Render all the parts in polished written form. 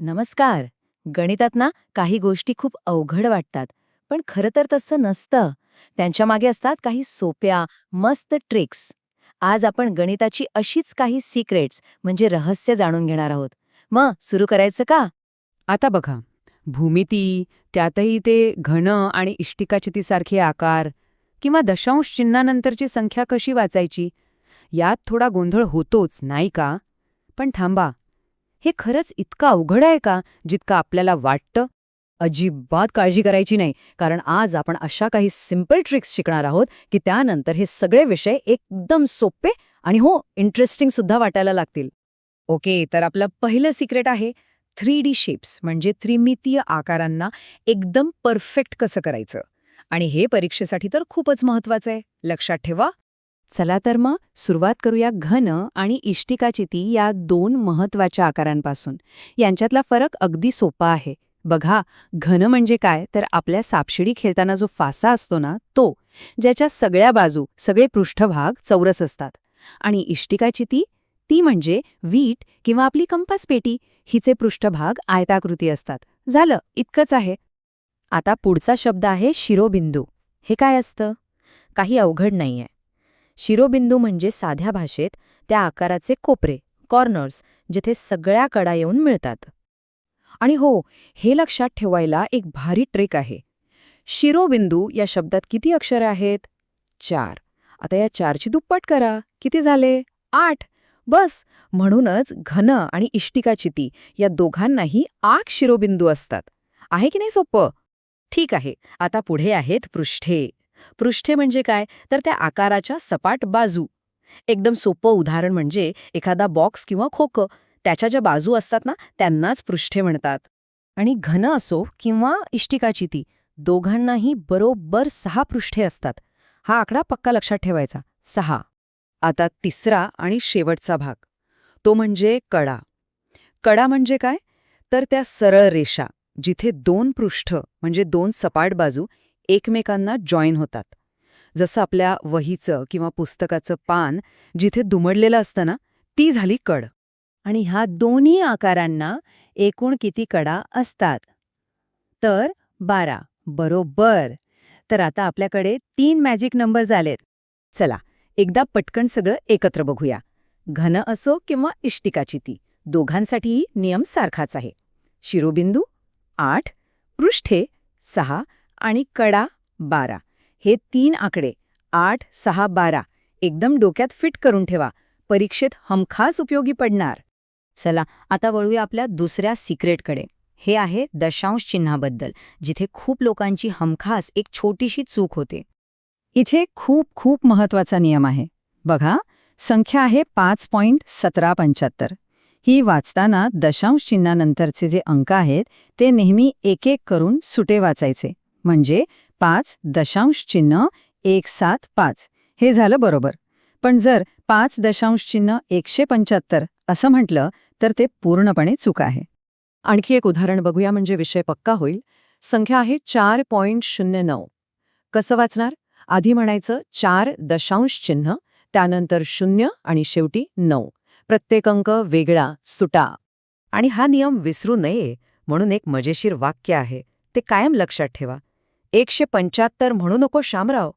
नमस्कार. गणितात ना काही गोष्टी खूप अवघड वाटतात, पण खरं तर तसं नसतं. त्यांच्या मागे असतात काही सोप्या, मस्त ट्रिक्स. आज आपण गणिताची अशीच काही सिक्रेट्स म्हणजे रहस्य जाणून घेणार आहोत. मग सुरू करायचं का? आता बघा, भूमिती, त्यातही ते घन आणि इष्टिकाचितीसारखे आकार किंवा दशांश चिन्हानंतरची संख्या कशी वाचायची, यात थोडा गोंधळ होतोच, नाही का? पण थांबा, हे खरंच इतकं अवघड आहे का, जितकं आपल्याला वाटतं? अजिबात काळजी करायची नाही, कारण आज आपण अशा काही सिंपल ट्रिक्स शिकणार आहोत की त्यानंतर हे सगळे विषय एकदम सोपे आणि इंटरेस्टिंग सुद्धा वाटायला लागतील. ओके, तर आपलं पहिलं सिक्रेट आहे 3D शेप्स म्हणजे त्रिमितीय आकारांना एकदम परफेक्ट कसं करायचं. आणि हे परीक्षेसाठी तर खूपच महत्वाचं आहे, लक्षात ठेवा. चला तर मग सुरुवात करूया घन आणि इष्टिकाचिती या दोन महत्वाच्या आकारांपासून. यांच्यातला फरक अगदी सोपा आहे. बघा, घन म्हणजे काय, तर आपल्या सापशिडी खेळताना जो फासा असतो ना तो, ज्याच्या सगळ्या बाजू, सगळे पृष्ठभाग चौरस असतात. आणि इष्टिकाचिती, ती म्हणजे वीट किंवा आपली कंपास पेटी, हिचे पृष्ठभाग आयताकृती असतात. झालं, इतकंच आहे. आता पुढचा शब्द आहे शिरोबिंदू. हे काय असतं? काही अवघड नाहीये. शिरोबिंदू म्हणजे साध्या भाषेत त्या आकाराचे कोपरे, कॉर्नर्स, जिथे सगळ्या कडा येऊन मिळतात. आणि हे लक्षात ठेवायला एक भारी ट्रिक आहे. शिरोबिंदू या शब्दात किती अक्षरे आहेत? 4. आता या 4ची दुप्पट करा. किती झाले? 8. बस. म्हणूनच घन आणि इष्टिकाचिती या दोघांनाही 8 शिरोबिंदू असतात. आहे की नाही सोपं? ठीक आहे. आता पुढे आहेत पृष्ठे. पृष्ठे म्हणजे काय, तर त्या आकाराच्या सपाट बाजू. एकदम सोपं उदाहरण म्हणजे एखादा बॉक्स किंवा खोकं, त्याच्या ज्या बाजू असतात ना त्यांनाच पृष्ठे म्हणतात. आणि घन असो किंवा इष्टिकाचिती, दोघांनाही बरोबर 6 पृष्ठे असतात. हा आकडा पक्का लक्षात ठेवायचा, 6. आता तिसरा आणि शेवटचा भाग, तो म्हणजे कडा. कडा म्हणजे काय, तर त्या सरळ रेषा जिथे दोन पृष्ठ म्हणजे दोन सपाट बाजू एकमेकांना जॉईन होतात. जसं आपल्या वहीचं किंवा पुस्तकाचं पान जिथे दुमडलेलं असतं ना, ती झाली कड. आणि ह्या दोन्ही आकारांना एकूण किती कडा असतात? तर 12. बरोबर. तर आता आपल्याकडे 3 मॅजिक नंबर्स आलेत. चला, एकदा पटकन सगळं एकत्र बघूया. घन असो किंवा इष्टिकाचिती, दोघांसाठीही नियम सारखाच आहे. शिरोबिंदू 8, पृष्ठे 6 आणि कडा 12. हे 3 आकडे 8, 6, 12 एकदम डोक्यात फिट करून ठेवा. परीक्षेत हमखास उपयोगी पडणार. चला, आता वळूया आपल्या दुसऱ्या सिक्रेटकडे. हे आहे दशांश चिन्हाबद्दल, जिथे खूप लोकांची हमखास एक छोटीशी चूक होते. इथे खूप खूप महत्वाचा नियम आहे. बघा, संख्या आहे 5.1775. ही वाचताना दशांश चिन्हानंतरचे जे अंक आहेत ते नेहमी एक एक करून सुटे वाचायचे. म्हणजे 5.175 हे झालं बरोबर. पण जर 5.175 असं म्हटलं तर ते पूर्णपणे चूक आहे. आणखी एक उदाहरण बघूया म्हणजे विषय पक्का होईल. संख्या आहे 4.09. कसं वाचणार? आधी म्हणायचं 4 दशांश चिन्ह, त्यानंतर 0 आणि शेवटी 9. प्रत्येक अंक वेगळा, सुटा. आणि हा नियम विसरू नये म्हणून एक मजेशीर वाक्य आहे, ते कायम लक्षात ठेवा. 175 म्हणू नको शामराव.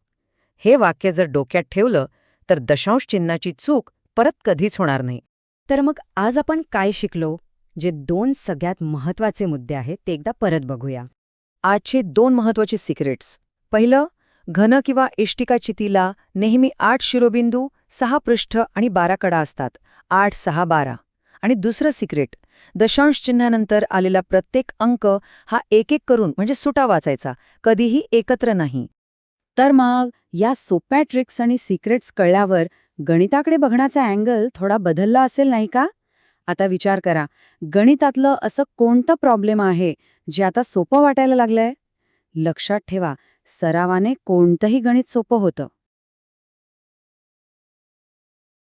हे वाक्य जर डोक्यात ठेवलं तर दशांश चिन्हाची चूक परत कधीच होणार नाही. तर मग आज आपण काय शिकलो? जे 2 सगळ्यात महत्वाचे मुद्दे आहेत ते एकदा परत बघूया. आजचे 2 महत्वाचे सिक्रेट्स. पहिलं, घन किंवा इष्टिकाचितीला नेहमी 8 शिरोबिंदू, 6 पृष्ठ आणि 12 कडा असतात. 8, 6, 12. आणि दुसरं सिक्रेट, दशांश चिन्हानंतर आलेला प्रत्येक अंक हा एक एक करून म्हणजे सुटा वाचायचा, कधीही एकत्र नाही. तर मग या सोप्या ट्रिक्स आणि सिक्रेट्स कळल्यावर गणिताकडे बघण्याचा अँगल थोडा बदलला असेल नाही का? आता विचार करा, गणितातलं असं कोणतं प्रॉब्लेम आहे जे आता सोपं वाटायला लागलंय? लक्षात ठेवा, सरावाने कोणतंही गणित सोपं होतं.